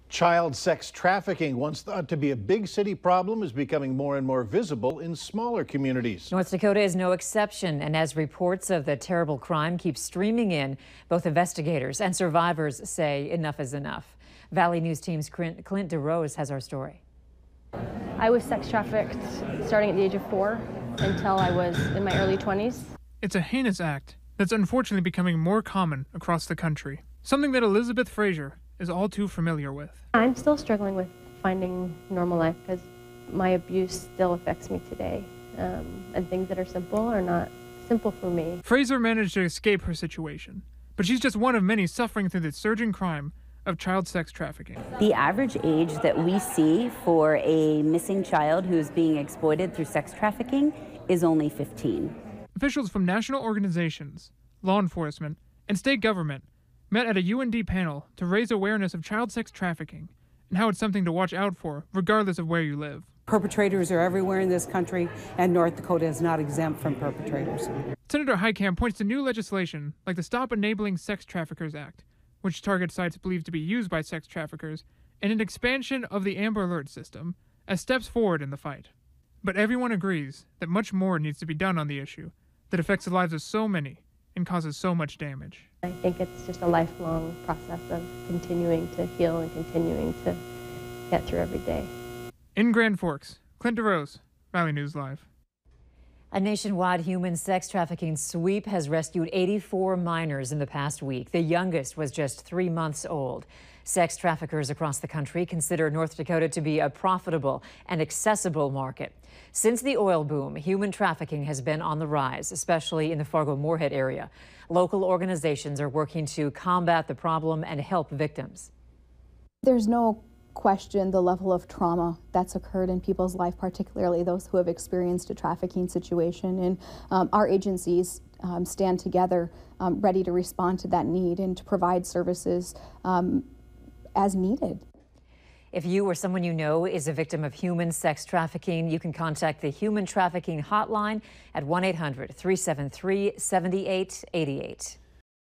Child sex trafficking, once thought to be a big city problem, is becoming more and more visible in smaller communities. North Dakota is no exception, and as reports of the terrible crime keep streaming in, both investigators and survivors say enough is enough. Valley News Team's Clint DeRose has our story. I was sex trafficked starting at the age of 4 until I was in my early 20s. It's a heinous act that's unfortunately becoming more common across the country, something that Elizabeth Frazier is all too familiar with. I'm still struggling with finding normal life because my abuse still affects me today, and things that are simple are not simple for me. Frazier managed to escape her situation, but she's just one of many suffering through the surging crime of child sex trafficking. The average age that we see for a missing child who's being exploited through sex trafficking is only 15. Officials from national organizations, law enforcement, and state government met at a UND panel to raise awareness of child sex trafficking and how it's something to watch out for, regardless of where you live. Perpetrators are everywhere in this country, and North Dakota is not exempt from perpetrators. Senator Heitkamp points to new legislation like the Stop Enabling Sex Traffickers Act, which targets sites believed to be used by sex traffickers, and an expansion of the Amber Alert system as steps forward in the fight. But everyone agrees that much more needs to be done on the issue that affects the lives of so many and causes so much damage. I think it's just a lifelong process of continuing to heal and continuing to get through every day. In Grand Forks, Clint DeRose, Valley News Live. A nationwide human sex trafficking sweep has rescued 84 minors in the past week. The youngest was just 3 months old. Sex traffickers across the country consider North Dakota to be a profitable and accessible market. Since the oil boom, human trafficking has been on the rise, especially in the Fargo-Moorhead area. Local organizations are working to combat the problem and help victims. There's no question the level of trauma that's occurred in people's life, particularly those who have experienced a trafficking situation. And our agencies stand together ready to respond to that need and to provide services as needed. If you or someone you know is a victim of human sex trafficking, you can contact the Human Trafficking Hotline at 1-800-373-7888.